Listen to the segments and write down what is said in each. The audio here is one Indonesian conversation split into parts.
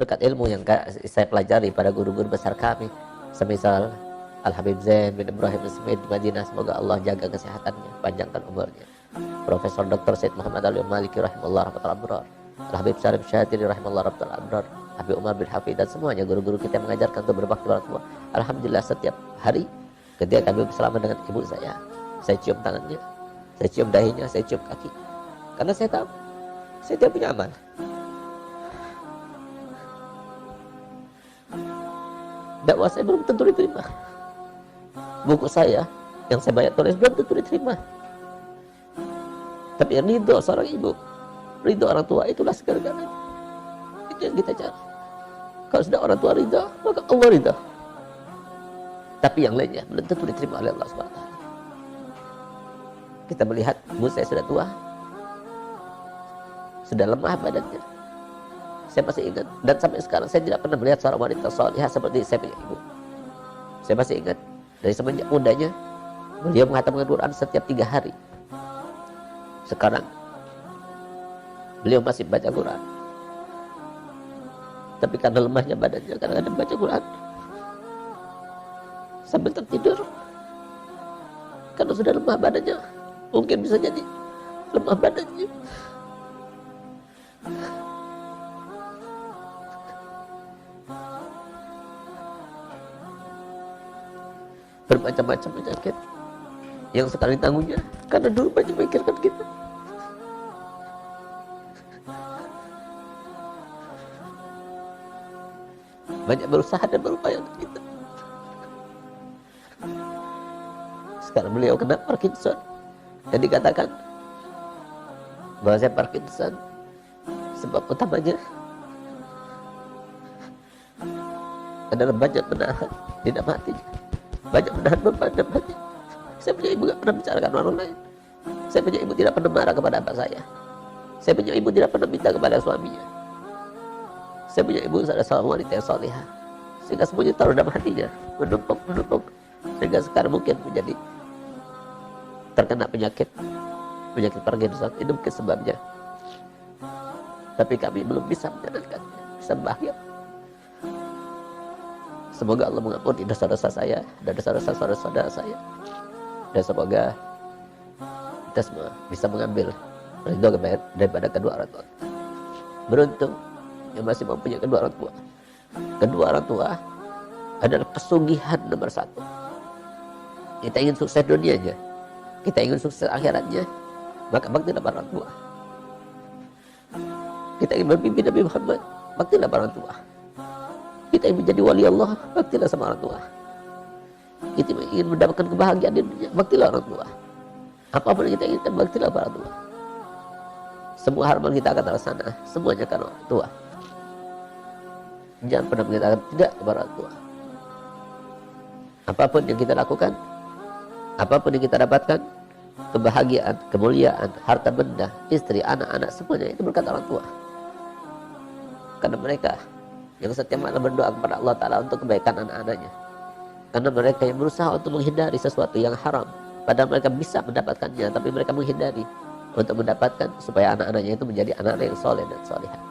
berkat ilmu yang saya pelajari pada guru-guru besar kami, semisal Al-Habib Zain bin Ibrahim Smith di Madinah, semoga Allah jaga kesehatannya, panjangkan umurnya. Profesor Dr. Said Muhammad Ali Maliki rahimahullah rahmatul abrar, Al-Habib Syarif Syatiri rahimahullah rahmatul abrar, Habib Umar bin Hafid, dan semuanya guru-guru kita yang mengajarkan untuk berbakti orang tua. Alhamdulillah setiap hari ketika kami bersama dengan ibu saya cium tangannya, saya cium dahinya, saya cium kaki, karena saya tahu saya tidak punya amal. Dakwah saya belum tentu diterima, buku saya yang saya banyak tulis belum tentu diterima. Tapi ridho seorang ibu, ridho orang tua, itulah segala-galanya. Itu yang kita cari. Kalau sudah orang tua ridho, maka Allah ridho. Tapi yang lainnya belum tentu diterima oleh Allah SWT. Kita melihat ibu saya sudah tua, sudah lemah badannya. Saya masih ingat, dan sampai sekarang saya tidak pernah melihat seorang wanita salihah seperti saya punya ibu. Saya masih ingat, dari semenjak mudanya beliau menghatamkan Quran setiap 3 hari. Sekarang beliau masih baca Quran, tapi karena lemahnya badannya, kadang-kadang baca Quran sambil tertidur karena sudah lemah badannya. Mungkin bisa jadi lemah badannya. Bermacam-macam penyakit yang sekarang ditanggungnya karena dulu banyak memikirkan kita. Banyak berusaha dan berupaya untuk kita. Sekarang beliau kena Parkinson, dan dikatakan bahwa saya Parkinson sebab utamanya adalah banyak menahan, tidak matinya, banyak menahan beban dan mati. Saya punya ibu tidak pernah bicarakan orang lain. Saya punya ibu tidak pernah marah kepada anak saya. Saya punya ibu tidak pernah minta kepada suaminya. Saya punya ibu adalah seorang wanita yang salihah, sehingga semuanya taruh dalam hatinya, menumpuk, sehingga sekarang mungkin menjadi terkena penyakit Parkinson. Itu mungkin sebabnya. Tapi kami belum bisa menjalankannya, bisa bahagia. Semoga Allah mengampuni dosa-dosa saya dan dosa-dosa saudara-saudara saya, dan semoga kita semua bisa mengambil ridho daripada kedua orang tua. Beruntung yang masih mempunyai kedua orang tua. Kedua orang tua adalah pesugihan nomor 1. Kita ingin sukses dunianya, kita ingin sukses akhiratnya, maka baktilah pada orang tua. Kita ingin bermimpi Nabi Muhammad, baktilah pada orang tua. Kita ingin menjadi wali Allah, baktilah sama orang tua. Kita ingin mendapatkan kebahagiaan di dunia, baktilah orang tua. Apapun yang kita inginkan, baktilah pada orang tua. Semua harapan kita akan terlaksana, semuanya karena orang tua. Jangan pernah mengatakan tidak kepada orang tua. Apapun yang kita lakukan, apapun yang kita dapatkan, kebahagiaan, kemuliaan, harta benda, istri, anak-anak, semuanya itu berkat orang tua. Karena mereka yang setiap malam berdoa kepada Allah Ta'ala untuk kebaikan anak-anaknya. Karena mereka yang berusaha untuk menghindari sesuatu yang haram, padahal mereka bisa mendapatkannya, tapi mereka menghindari untuk mendapatkan supaya anak-anaknya itu menjadi anak-anak yang soleh dan solihah.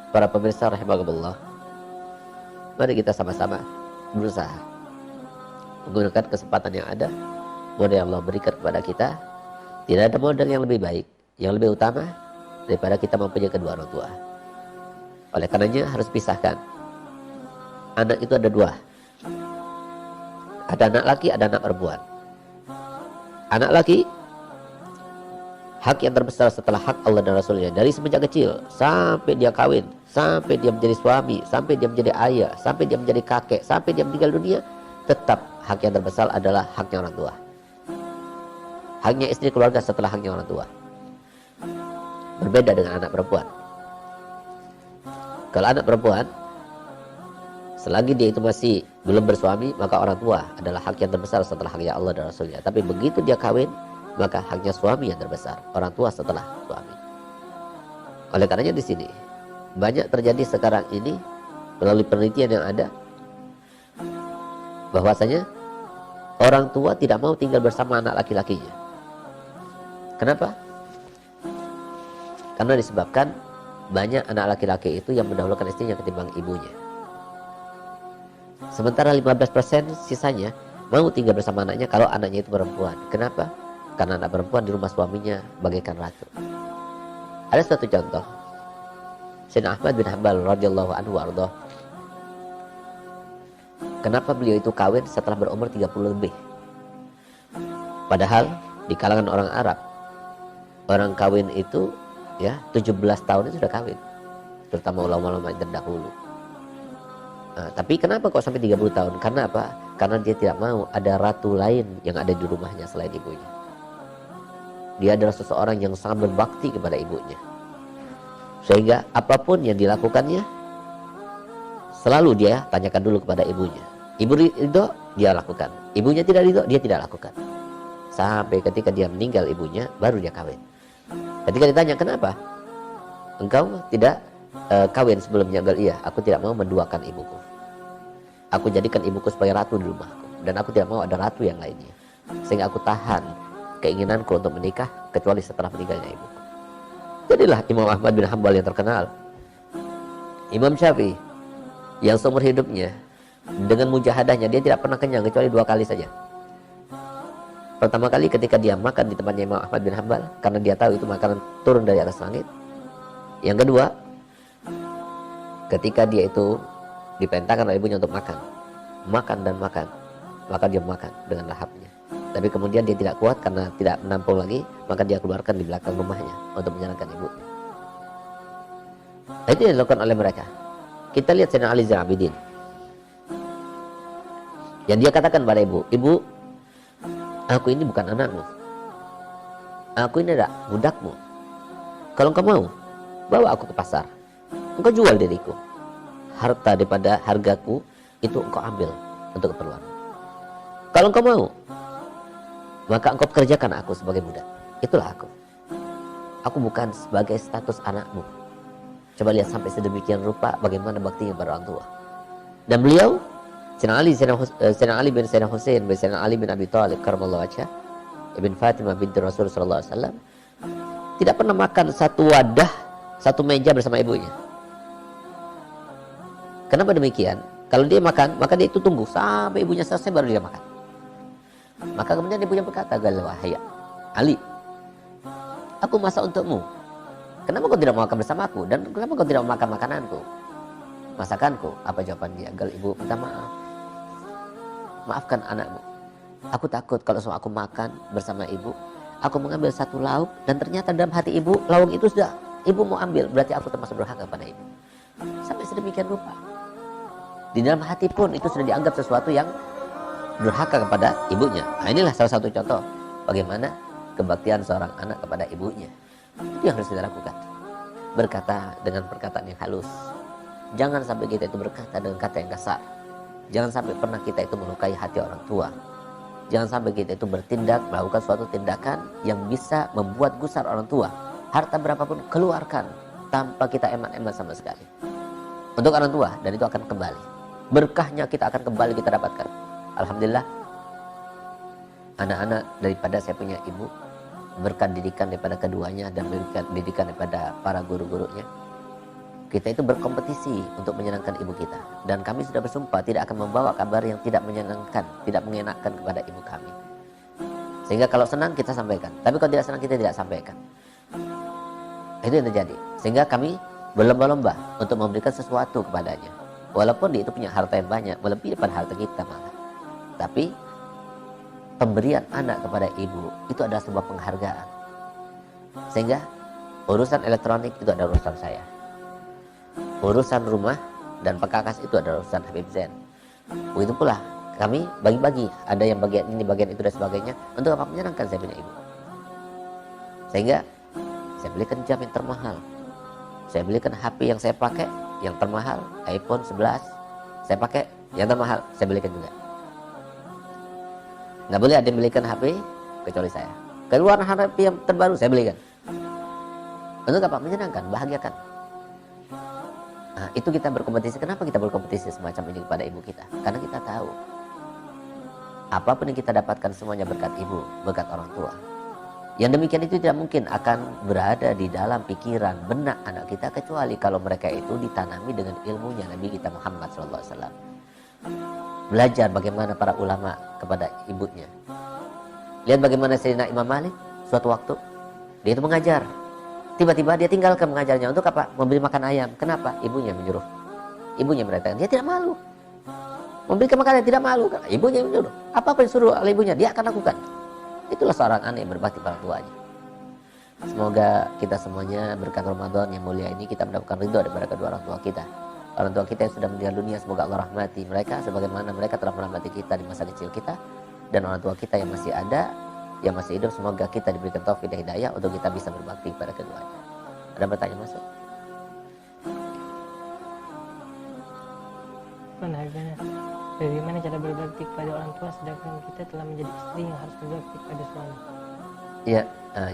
Para pemirsa rahimakumullah, mari kita sama-sama berusaha menggunakan kesempatan yang ada, modal yang Allah berikan kepada kita. Tidak ada modal yang lebih baik, yang lebih utama daripada kita mempunyai kedua orang tua. Oleh karenanya harus pisahkan. Anak itu ada 2. Ada anak laki, ada anak perempuan. Anak laki, hak yang terbesar setelah hak Allah dan Rasulnya, dari semenjak kecil sampai dia kawin, sampai dia menjadi suami, sampai dia menjadi ayah, sampai dia menjadi kakek, sampai dia meninggal dunia, tetap hak yang terbesar adalah haknya orang tua. Haknya istri keluarga setelah haknya orang tua. Berbeda dengan anak perempuan. Kalau anak perempuan, selagi dia itu masih belum bersuami, maka orang tua adalah hak yang terbesar setelah haknya Allah dan Rasulnya. Tapi begitu dia kawin, maka haknya suami yang terbesar, orang tua setelah suami. Oleh karenanya di sini banyak terjadi sekarang ini melalui penelitian yang ada, bahwasanya orang tua tidak mau tinggal bersama anak laki-lakinya. Kenapa? Karena disebabkan banyak anak laki-laki itu yang mendahulukan istrinya ketimbang ibunya. Sementara 15% sisanya mau tinggal bersama anaknya kalau anaknya itu perempuan. Kenapa? Karena anak perempuan di rumah suaminya bagaikan ratu. Ada suatu contoh. Sayyidina Ahmad bin Hanbal radhiyallahu anhu warḍah. Kenapa beliau itu kawin setelah berumur 30 lebih? Padahal di kalangan orang Arab, orang kawin itu ya 17 tahun itu sudah kawin, terutama ulama-ulama yang terdahulu. Nah, tapi kenapa kok sampai 30 tahun? Karena apa? Karena dia tidak mau ada ratu lain yang ada di rumahnya selain ibunya. Dia adalah seseorang yang sangat berbakti kepada ibunya, sehingga apapun yang dilakukannya selalu dia tanyakan dulu kepada ibunya. Ibu ridho, dia lakukan. Ibunya tidak ridho, dia tidak lakukan. Sampai ketika dia meninggal ibunya, baru dia kawin. Ketika ditanya, kenapa engkau tidak kawin sebelumnya? Iya, aku tidak mau menduakan ibuku. Aku jadikan ibuku sebagai ratu di rumahku, dan aku tidak mau ada ratu yang lainnya. Sehingga aku tahan keinginanku untuk menikah kecuali setelah meninggalnya ibuku. Jadilah Imam Ahmad bin Hanbal yang terkenal. Imam Syafi'i yang seumur hidupnya dengan mujahadahnya dia tidak pernah kenyang kecuali 2 kali saja. Pertama kali ketika dia makan di tempatnya Imam Ahmad bin Hanbal, karena dia tahu itu makanan turun dari atas langit. Yang kedua, ketika dia itu diperintahkan oleh ibunya untuk makan dan makan, maka dia makan dengan lahapnya. Tapi kemudian dia tidak kuat karena tidak menampung lagi, maka dia keluarkan di belakang rumahnya untuk menyenangkan ibunya. Itu yang dilakukan oleh mereka. Kita lihat Sayyidina Ali Zainal Abidin, yang dia katakan pada ibu, ibu, aku ini bukan anakmu, aku ini adalah budakmu. Kalau engkau mau, bawa aku ke pasar, engkau jual diriku, harta daripada hargaku itu engkau ambil untuk keperluan. Kalau engkau mau, maka engkau kerjakan aku sebagai budak. Itulah aku. Aku bukan sebagai status anakmu. Coba lihat sampai sedemikian rupa bagaimana baktinya pada orang tua. Dan beliau, Sayyidina Ali bin Sayyidina Husain bin Sayyidina Ali bin Abi Thalib karramallahu wajhah, ibn Fatimah binti Rasul sallallahu alaihi wasallam, tidak pernah makan satu wadah, satu meja bersama ibunya. Kenapa demikian? Kalau dia makan, maka dia itu tunggu sampai ibunya selesai baru dia makan. Maka kemudian ibunya berkata, wahai Ali, aku masak untukmu. Kenapa kau tidak mau makan bersamaku? Dan kenapa kau tidak mau makan makananku, masakanku? Apa jawaban dia? Ibu minta maaf. Maafkan anakmu. Aku takut kalau aku makan bersama ibu, aku mengambil satu lauk dan ternyata dalam hati ibu, lauk itu sudah ibu mau ambil, berarti aku termasuk durhaka pada ibu. Sampai sedemikian rupa. Di dalam hati pun itu sudah dianggap sesuatu yang durhaka kepada ibunya. Nah, inilah salah satu contoh bagaimana kebaktian seorang anak kepada ibunya. Itu yang harus kita lakukan. Berkata dengan perkataan yang halus. Jangan sampai kita itu berkata dengan kata yang kasar. Jangan sampai pernah kita itu melukai hati orang tua. Jangan sampai kita itu bertindak, melakukan suatu tindakan yang bisa membuat gusar orang tua. Harta berapapun keluarkan tanpa kita eman-eman sama sekali. Untuk orang tua, dan itu akan kembali. Berkahnya kita akan kembali kita dapatkan. Alhamdulillah, anak-anak daripada saya punya ibu, berkat didikan daripada keduanya dan berkat didikan daripada para guru-gurunya, kita itu berkompetisi untuk menyenangkan ibu kita. Dan kami sudah bersumpah tidak akan membawa kabar yang tidak menyenangkan, tidak mengenakkan kepada ibu kami. Sehingga kalau senang kita sampaikan, tapi kalau tidak senang kita tidak sampaikan. Itu yang terjadi. Sehingga kami berlomba-lomba untuk memberikan sesuatu kepadanya. Walaupun dia itu punya harta yang banyak, melebihi daripada harta kita malah. Tapi pemberian anak kepada ibu itu adalah sebuah penghargaan. Sehingga urusan elektronik itu adalah urusan saya. Urusan rumah dan pekakas itu adalah urusan Habib Zain. Begitu pula kami bagi-bagi, ada yang bagian ini, bagian itu dan sebagainya, untuk apa? Menyenangkan saya punya ibu. Sehingga saya belikan jam yang termahal, saya belikan HP yang saya pakai yang termahal, iPhone 11 saya pakai yang termahal, saya belikan juga. Nggak boleh ada yang belikan HP kecuali saya. Keluar HP yang terbaru saya belikan. Untuk apa? Menyenangkan, bahagiakan. Nah, itu kita berkompetisi. Kenapa kita berkompetisi semacam ini kepada ibu kita? Karena kita tahu apapun yang kita dapatkan semuanya berkat ibu, berkat orang tua. Yang demikian itu tidak mungkin akan berada di dalam pikiran benak anak kita kecuali kalau mereka itu ditanami dengan ilmunya Nabi kita Muhammad SAW. Belajar bagaimana para ulama kepada ibunya. Lihat bagaimana Sayyidina Imam Malik suatu waktu dia itu mengajar. Tiba-tiba dia tinggalkan mengajarnya untuk apa? Memberi makan ayam. Kenapa? Ibunya menyuruh. Ibunya mengatakan dia tidak malu. Memberikan makanan tidak malu. Ibunya menyuruh. Apa yang disuruh oleh ibunya dia akan lakukan. Itulah seorang anak yang berbakti pada tuanya. Semoga kita semuanya berkat Ramadan yang mulia ini kita mendapatkan ridho daripada kedua orang tua kita. Orang tua kita yang sudah meninggal dunia, semoga Allah rahmati mereka sebagaimana mereka telah merahmati kita di masa kecil kita. Dan orang tua kita yang masih ada, yang masih hidup, semoga kita diberikan taufik dan hidayah untuk kita bisa berbakti pada keduanya. Ada bertanya masuk? Bagaimana cara berbakti kepada orang tua sedangkan kita telah menjadi istri yang harus berbakti kepada suami? Iya,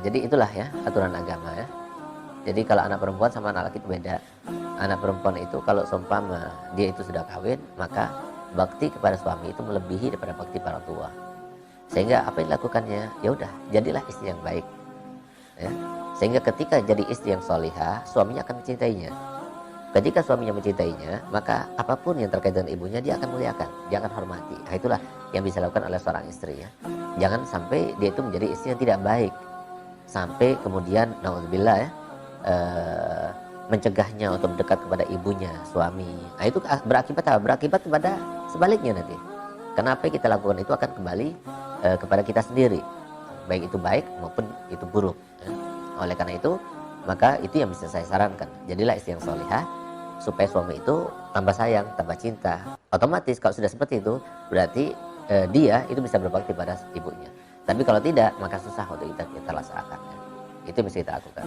jadi itulah ya aturan agama ya. Jadi kalau anak perempuan sama anak laki itu beda. Anak perempuan itu kalau seumpama dia itu sudah kawin, maka bakti kepada suami itu melebihi daripada bakti para orang tua. Sehingga apa yang dilakukannya? Ya udah, jadilah istri yang baik. Ya. Sehingga ketika jadi istri yang solihah, suaminya akan mencintainya. Ketika suaminya mencintainya, maka apapun yang terkait dengan ibunya dia akan muliakan, dia akan hormati. Nah, itulah yang bisa dilakukan oleh seorang istri ya. Jangan sampai dia itu menjadi istri yang tidak baik, sampai kemudian naudzubillah ya, mencegahnya untuk mendekat kepada ibunya, suami. Nah itu berakibat apa? Berakibat kepada sebaliknya nanti. Karena apa yang kita lakukan itu akan kembali kepada kita sendiri, baik itu baik maupun itu buruk. Ya. Oleh karena itu, maka itu yang bisa saya sarankan. Jadilah istri yang solihah, supaya suami itu tambah sayang, tambah cinta. Otomatis kalau sudah seperti itu, berarti dia itu bisa berbakti pada ibunya. Tapi kalau tidak, maka susah untuk kita laksanakan. Ya. Itu yang bisa kita lakukan.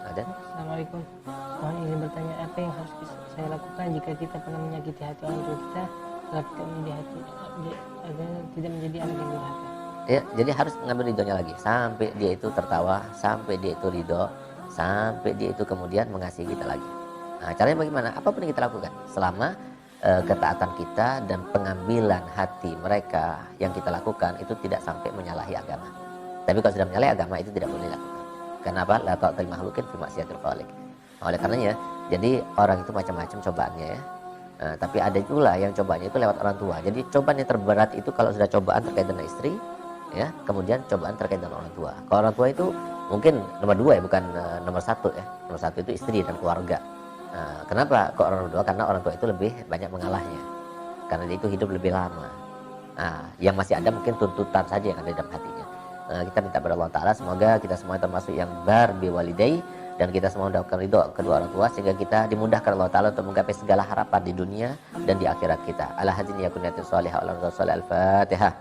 Ada? Assalamualaikum. Mohon izin bertanya, apa yang harus saya lakukan jika kita pernah menyakiti hati orang tua kita, agar tidak menjadi anak yang durhaka? Ya, jadi harus mengambil ridhonya lagi sampai dia itu tertawa, sampai dia itu ridho, sampai dia itu kemudian mengasihi kita lagi. Nah, caranya bagaimana? Apapun yang kita lakukan selama ketaatan kita dan pengambilan hati mereka yang kita lakukan itu tidak sampai menyalahi agama. Tapi kalau sudah menyalahi agama itu tidak boleh dilakukan. Kenapa? La ta'atal makhluqin fi maksiatil khaliq. Oleh karenanya, jadi orang itu macam-macam cobaannya ya. Nah, tapi ada pula yang cobaannya itu lewat orang tua. Jadi cobaan yang terberat itu kalau sudah cobaan terkait dengan istri, ya, kemudian cobaan terkait dengan orang tua. Kalau orang tua itu mungkin nomor 2 ya, bukan nomor 1 ya. Nomor 1 itu istri dan keluarga. Nah, kenapa kok orang tua? Karena orang tua itu lebih banyak mengalahnya. Karena dia itu hidup lebih lama. Nah, yang masih ada mungkin tuntutan saja yang ada dalam hatinya. Kita minta kepada Allah Ta'ala semoga kita semua termasuk yang bar biwalidai dan kita semua mendapatkan ridho kedua orang tua sehingga kita dimudahkan Allah Ta'ala untuk menggapai segala harapan di dunia dan di akhirat kita. Ala hadzin yakun niyatin shalihah wa ala Al-Fatihah.